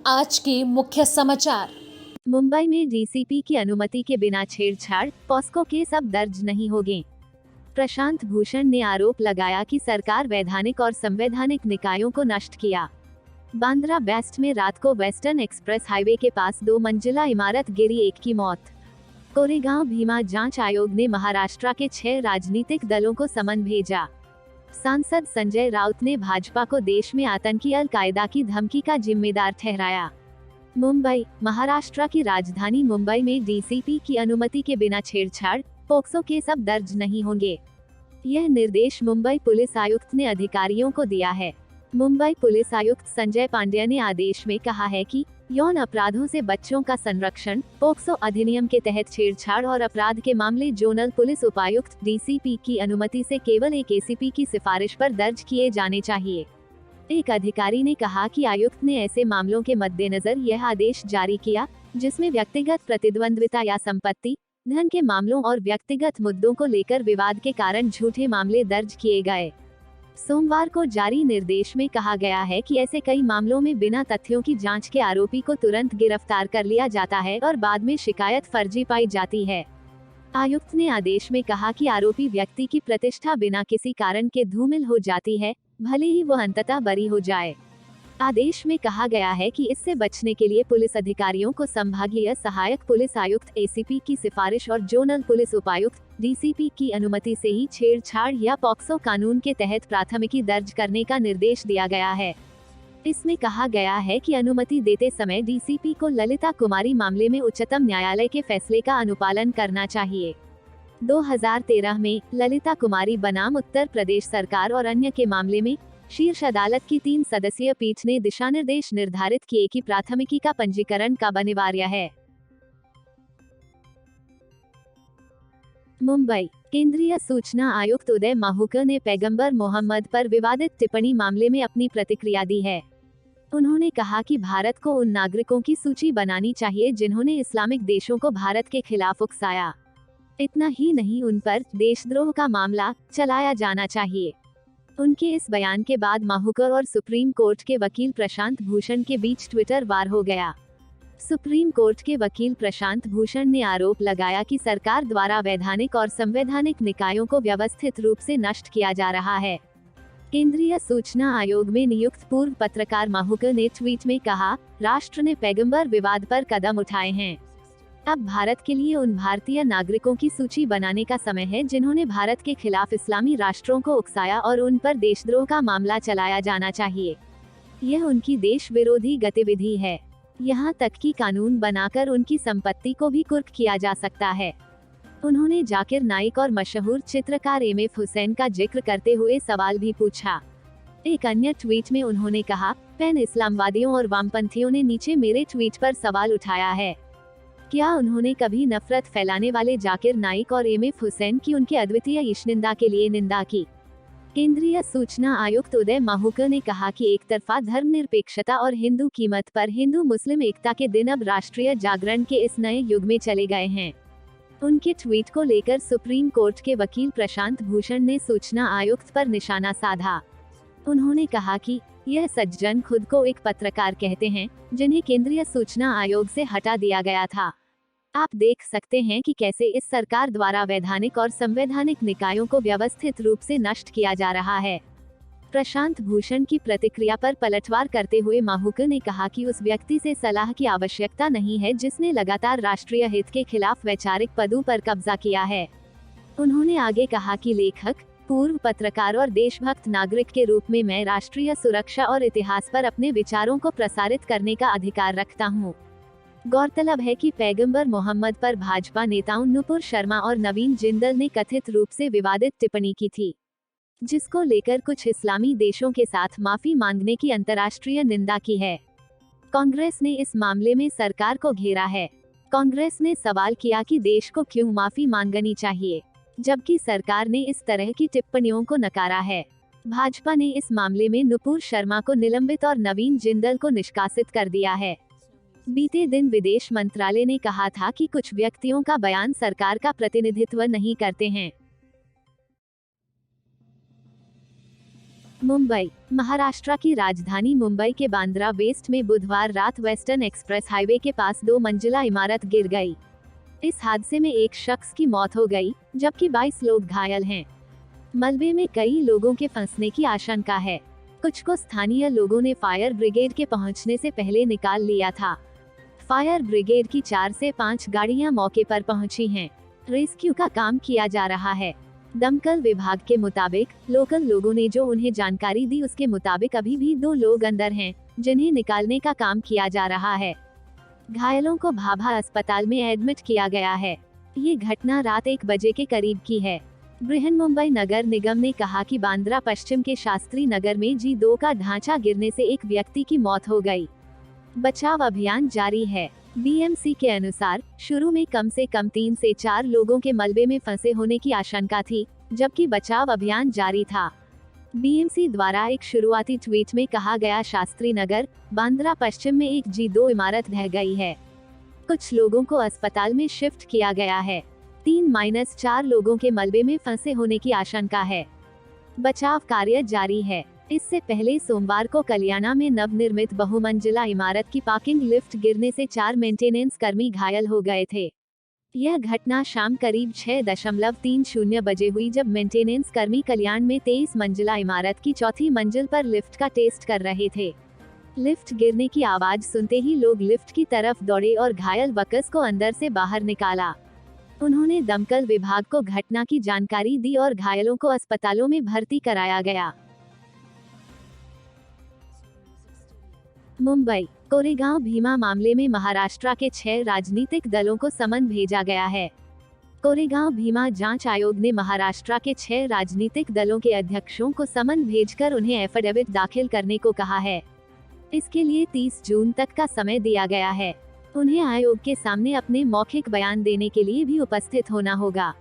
आज के मुख्य समाचार। मुंबई में डीसीपी की अनुमति के बिना छेड़छाड़, पॉस्को केस अब दर्ज नहीं होंगे। प्रशांत भूषण ने आरोप लगाया कि सरकार वैधानिक और संवैधानिक निकायों को नष्ट किया। बांद्रा वेस्ट में रात को वेस्टर्न एक्सप्रेस हाईवे के पास 2 मंजिला इमारत गिरी, 1 की मौत। कोरेगांव भीमा जांच आयोग ने महाराष्ट्र के 6 राजनीतिक दलों को समन भेजा। सांसद संजय राउत ने भाजपा को देश में आतंकी अल-कायदा की धमकी का जिम्मेदार ठहराया। मुंबई, महाराष्ट्र की राजधानी मुंबई में डीसीपी की अनुमति के बिना छेड़छाड़, पोक्सो केस अब दर्ज नहीं होंगे। यह निर्देश मुंबई पुलिस आयुक्त ने अधिकारियों को दिया है। मुंबई पुलिस आयुक्त संजय पांड्या ने आदेश में कहा है कि यौन अपराधों से बच्चों का संरक्षण, पोक्सो अधिनियम के तहत छेड़छाड़ और अपराध के मामले जोनल पुलिस उपायुक्त डीसीपी की अनुमति से केवल एक एसीपी की सिफारिश पर दर्ज किए जाने चाहिए। एक अधिकारी ने कहा कि आयुक्त ने ऐसे मामलों के मद्देनजर यह आदेश जारी किया जिसमें व्यक्तिगत प्रतिद्वंद्विता या संपत्ति, धन के मामलों और व्यक्तिगत मुद्दों को लेकर विवाद के कारण झूठे मामले दर्ज किए गए। सोमवार को जारी निर्देश में कहा गया है कि ऐसे कई मामलों में बिना तथ्यों की जांच के आरोपी को तुरंत गिरफ्तार कर लिया जाता है और बाद में शिकायत फर्जी पाई जाती है। आयुक्त ने आदेश में कहा कि आरोपी व्यक्ति की प्रतिष्ठा बिना किसी कारण के धूमिल हो जाती है, भले ही वो अंततः बरी हो जाए। आदेश में कहा गया है कि इससे बचने के लिए पुलिस अधिकारियों को संभागीय सहायक पुलिस आयुक्त एसीपी की सिफारिश और जोनल पुलिस उपायुक्त डीसीपी की अनुमति से ही छेड़छाड़ या पॉक्सो कानून के तहत प्राथमिकी दर्ज करने का निर्देश दिया गया है। इसमें कहा गया है कि अनुमति देते समय डीसीपी को ललिता कुमारी मामले में उच्चतम न्यायालय के फैसले का अनुपालन करना चाहिए। 2013 में ललिता कुमारी बनाम उत्तर प्रदेश सरकार और अन्य के मामले में शीर्ष अदालत की 3 सदस्यीय पीठ ने दिशानिर्देश निर्धारित किए कि प्राथमिकी का पंजीकरण कब अनिवार्य है। मुंबई, केंद्रीय सूचना आयुक्त उदय माहुकर ने पैगंबर मोहम्मद पर विवादित टिप्पणी मामले में अपनी प्रतिक्रिया दी है। उन्होंने कहा कि भारत को उन नागरिकों की सूची बनानी चाहिए जिन्होंने इस्लामिक देशों को भारत के खिलाफ उकसाया। इतना ही नहीं, उन पर देशद्रोह का मामला चलाया जाना चाहिए। उनके इस बयान के बाद माहुकर और सुप्रीम कोर्ट के वकील प्रशांत भूषण के बीच ट्विटर वार हो गया। सुप्रीम कोर्ट के वकील प्रशांत भूषण ने आरोप लगाया कि सरकार द्वारा वैधानिक और संवैधानिक निकायों को व्यवस्थित रूप से नष्ट किया जा रहा है। केंद्रीय सूचना आयोग में नियुक्त पूर्व पत्रकार माहुकर ने ट्वीट में कहा, राष्ट्र ने पैगंबर विवाद पर कदम उठाए हैं। अब भारत के लिए उन भारतीय नागरिकों की सूची बनाने का समय है जिन्होंने भारत के खिलाफ इस्लामी राष्ट्रों को उकसाया और उन पर देशद्रोह का मामला चलाया जाना चाहिए। यह उनकी देश विरोधी गतिविधि है। यहाँ तक कि कानून बनाकर उनकी संपत्ति को भी कुर्क किया जा सकता है। उन्होंने जाकिर नाइक और मशहूर चित्रकार एमएफ हुसैन का जिक्र करते हुए सवाल भी पूछा। एक अन्य ट्वीट में उन्होंने कहा, पैन इस्लामवादियों और वामपंथियों ने नीचे मेरे ट्वीट पर सवाल उठाया है। क्या उन्होंने कभी नफरत फैलाने वाले जाकिर नाइक और एमएफ हुसैन की उनके अद्वितीय ईशनिंदा के लिए निंदा की? केंद्रीय सूचना आयुक्त उदय माहुकर ने कहा कि एक तरफा धर्मनिरपेक्षता और हिंदू कीमत पर हिंदू मुस्लिम एकता के दिन अब राष्ट्रीय जागरण के इस नए युग में चले गए हैं। उनके ट्वीट को लेकर सुप्रीम कोर्ट के वकील प्रशांत भूषण ने सूचना आयुक्त पर निशाना साधा। उन्होंने कहा कि यह सज्जन खुद को एक पत्रकार कहते हैं, जिन्हें केंद्रीय सूचना आयोग से हटा दिया गया था। आप देख सकते हैं कि कैसे इस सरकार द्वारा वैधानिक और संवैधानिक निकायों को व्यवस्थित रूप से नष्ट किया जा रहा है। प्रशांत भूषण की प्रतिक्रिया पर पलटवार करते हुए माहुकर ने कहा कि उस व्यक्ति से सलाह की आवश्यकता नहीं है जिसने लगातार राष्ट्रीय हित के खिलाफ वैचारिक पदों पर कब्जा किया है। उन्होंने आगे कहा कि लेखक, पूर्व पत्रकार और देशभक्त नागरिक के रूप में मैं राष्ट्रीय सुरक्षा और इतिहास पर अपने विचारों को प्रसारित करने का अधिकार रखता हूँ। गौरतलब है कि पैगंबर मोहम्मद पर भाजपा नेताओं नुपुर शर्मा और नवीन जिंदल ने कथित रूप से विवादित टिप्पणी की थी, जिसको लेकर कुछ इस्लामी देशों के साथ माफी मांगने की अंतर्राष्ट्रीय निंदा की है। कांग्रेस ने इस मामले में सरकार को घेरा है। कांग्रेस ने सवाल किया कि देश को क्यों माफी मांगनी चाहिए, जबकि सरकार ने इस तरह की टिप्पणियों को नकारा है। भाजपा ने इस मामले में नुपुर शर्मा को निलंबित और नवीन जिंदल को निष्कासित कर दिया है। बीते दिन विदेश मंत्रालय ने कहा था कि कुछ व्यक्तियों का बयान सरकार का प्रतिनिधित्व नहीं करते हैं। मुंबई। महाराष्ट्र की राजधानी मुंबई के बांद्रा वेस्ट में बुधवार रात वेस्टर्न एक्सप्रेस हाईवे के पास 2 मंजिला इमारत गिर गई। इस हादसे में एक शख्स की मौत हो गई, जबकि 22 लोग घायल हैं। मलबे में कई लोगों के फंसने की आशंका है। कुछ को स्थानीय लोगों ने फायर ब्रिगेड के पहुंचने से पहले निकाल लिया था। फायर ब्रिगेड की 4 से 5 गाड़ियां मौके पर पहुंची हैं। रेस्क्यू का काम किया जा रहा है। दमकल विभाग के मुताबिक लोकल लोगों ने जो उन्हें जानकारी दी उसके मुताबिक अभी भी 2 लोग अंदर हैं, जिन्हें निकालने का काम किया जा रहा है। घायलों को भाभा अस्पताल में एडमिट किया गया है। ये घटना रात 1 बजे के करीब की है। बृहन्मुंबई नगर निगम ने कहा कि बांद्रा पश्चिम के शास्त्री नगर में G2 का ढांचा गिरने से एक व्यक्ति की मौत हो गई। बचाव अभियान जारी है। BMC के अनुसार शुरू में कम से कम 3 से 4 लोगों के मलबे में फंसे होने की आशंका थी, जबकि बचाव अभियान जारी था। BMC द्वारा एक शुरुआती ट्वीट में कहा गया, शास्त्री नगर, बांद्रा पश्चिम में एक G2 इमारत ढह गई है। कुछ लोगों को अस्पताल में शिफ्ट किया गया है। 3-4 लोगों के मलबे में फंसे होने की आशंका है। बचाव कार्य जारी है। इससे पहले सोमवार को कल्याणा में नवनिर्मित बहुमंजिला इमारत की पार्किंग लिफ्ट गिरने से 4 मेंटेनेंस कर्मी घायल हो गए थे। यह घटना शाम करीब 6:30 बजे हुई, जब मेंटेनेंस कर्मी कल्याण में 23 मंजिला इमारत की 4थी मंजिल पर लिफ्ट का टेस्ट कर रहे थे। लिफ्ट गिरने की आवाज सुनते ही लोग लिफ्ट की तरफ दौड़े और घायल वर्कर्स को अंदर से बाहर निकाला। उन्होंने दमकल विभाग को घटना की जानकारी दी और घायलों को अस्पतालों में भर्ती कराया गया। मुंबई। कोरेगांव भीमा मामले में महाराष्ट्र के 6 राजनीतिक दलों को समन भेजा गया है। कोरेगांव भीमा जांच आयोग ने महाराष्ट्र के 6 राजनीतिक दलों के अध्यक्षों को समन भेजकर उन्हें एफिडेविट दाखिल करने को कहा है। इसके लिए 30 जून तक का समय दिया गया है। उन्हें आयोग के सामने अपने मौखिक बयान देने के लिए भी उपस्थित होना होगा।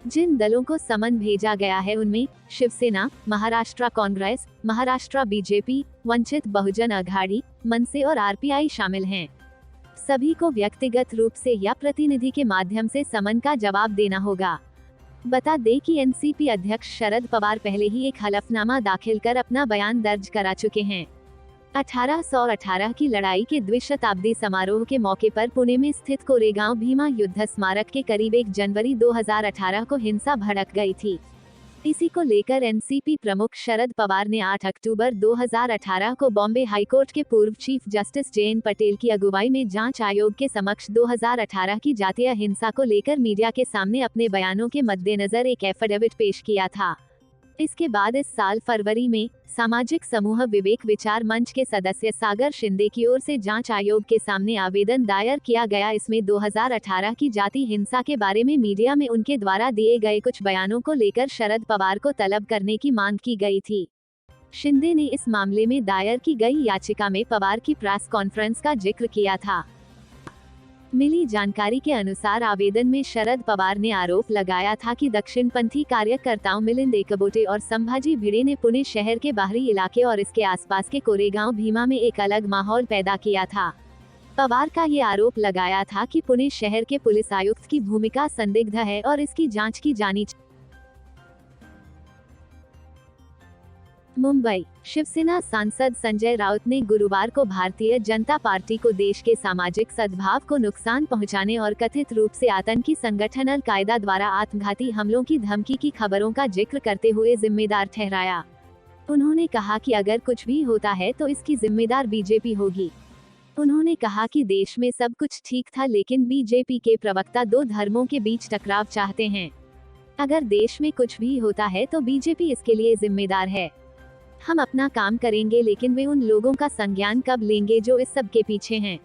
जिन दलों को समन भेजा गया है उनमें शिवसेना, महाराष्ट्र कांग्रेस, महाराष्ट्र बीजेपी, वंचित बहुजन अघाड़ी, मनसे और RPI शामिल हैं। सभी को व्यक्तिगत रूप से या प्रतिनिधि के माध्यम से समन का जवाब देना होगा। बता दें कि NCP अध्यक्ष शरद पवार पहले ही एक हलफनामा दाखिल कर अपना बयान दर्ज करा चुके हैं। 1818 की लड़ाई के द्विशताब्दी समारोह के मौके पर पुणे में स्थित कोरेगांव भीमा युद्ध स्मारक के करीब 1 जनवरी 2018 को हिंसा भड़क गई थी। इसी को लेकर NCP प्रमुख शरद पवार ने 8 अक्टूबर 2018 को बॉम्बे हाईकोर्ट के पूर्व चीफ जस्टिस JN पटेल की अगुवाई में जांच आयोग के समक्ष 2018 की जातीय हिंसा को लेकर मीडिया के सामने अपने बयानों के मद्देनजर एक एफिडेविट पेश किया था। इसके बाद इस साल फरवरी में सामाजिक समूह विवेक विचार मंच के सदस्य सागर शिंदे की ओर से जांच आयोग के सामने आवेदन दायर किया गया। इसमें 2018 की जाति हिंसा के बारे में मीडिया में उनके द्वारा दिए गए कुछ बयानों को लेकर शरद पवार को तलब करने की मांग की गई थी। शिंदे ने इस मामले में दायर की गई याचिका में पवार की प्रेस कॉन्फ्रेंस का जिक्र किया था। मिली जानकारी के अनुसार आवेदन में शरद पवार ने आरोप लगाया था कि दक्षिणपंथी कार्यकर्ताओं मिलिंद एकबोटे और संभाजी भिड़े ने पुणे शहर के बाहरी इलाके और इसके आसपास के कोरेगांव भीमा में एक अलग माहौल पैदा किया था। पवार का ये आरोप लगाया था कि पुणे शहर के पुलिस आयुक्त की भूमिका संदिग्ध है और इसकी जांच की जानी चाहिए। मुंबई। शिवसेना सांसद संजय राउत ने गुरुवार को भारतीय जनता पार्टी को देश के सामाजिक सद्भाव को नुकसान पहुंचाने और कथित रूप से आतंकी संगठन अल-कायदा द्वारा आत्मघाती हमलों की धमकी की खबरों का जिक्र करते हुए जिम्मेदार ठहराया। उन्होंने कहा कि अगर कुछ भी होता है तो इसकी जिम्मेदार बीजेपी होगी। उन्होंने कहा कि देश में सब कुछ ठीक था, लेकिन बीजेपी के प्रवक्ता 2 धर्मों के बीच टकराव चाहते हैं। अगर देश में कुछ भी होता है तो बीजेपी इसके लिए जिम्मेदार है। हम अपना काम करेंगे, लेकिन वे उन लोगों का संज्ञान कब लेंगे जो इस सब के पीछे हैं।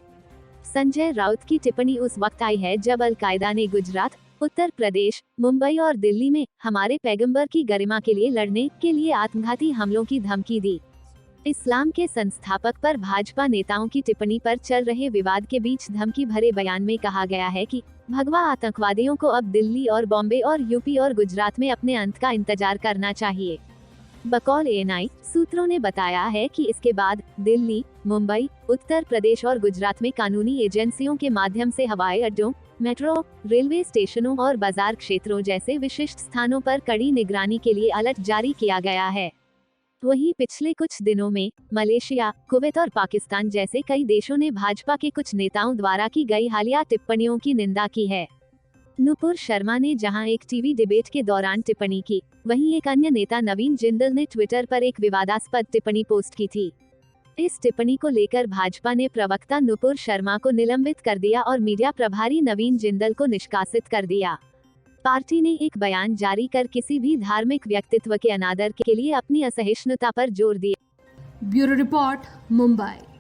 संजय राउत की टिप्पणी उस वक्त आई है जब अल-कायदा ने गुजरात, उत्तर प्रदेश, मुंबई और दिल्ली में हमारे पैगंबर की गरिमा के लिए लड़ने के लिए आत्मघाती हमलों की धमकी दी। इस्लाम के संस्थापक पर भाजपा नेताओं की टिप्पणी पर चल रहे विवाद के बीच धमकी भरे बयान में कहा गया है कि भगवा आतंकवादियों को अब दिल्ली और बॉम्बे और यूपी और गुजरात में अपने अंत का इंतजार करना चाहिए। बकौल ANI सूत्रों ने बताया है कि इसके बाद दिल्ली, मुंबई, उत्तर प्रदेश और गुजरात में कानूनी एजेंसियों के माध्यम से हवाई अड्डों, मेट्रो, रेलवे स्टेशनों और बाजार क्षेत्रों जैसे विशिष्ट स्थानों पर कड़ी निगरानी के लिए अलर्ट जारी किया गया है। वहीं पिछले कुछ दिनों में मलेशिया, कुवैत और पाकिस्तान जैसे कई देशों ने भाजपा के कुछ नेताओं द्वारा की गई हालिया टिप्पणियों की निंदा की है। नुपुर शर्मा ने जहां एक टीवी डिबेट के दौरान टिप्पणी की, वहीं एक अन्य नेता नवीन जिंदल ने ट्विटर पर एक विवादास्पद टिप्पणी पोस्ट की थी। इस टिप्पणी को लेकर भाजपा ने प्रवक्ता नुपुर शर्मा को निलंबित कर दिया और मीडिया प्रभारी नवीन जिंदल को निष्कासित कर दिया। पार्टी ने एक बयान जारी कर किसी भी धार्मिक व्यक्तित्व के अनादर के लिए अपनी असहिष्णुता पर जोर दिया। Bureau report, Mumbai.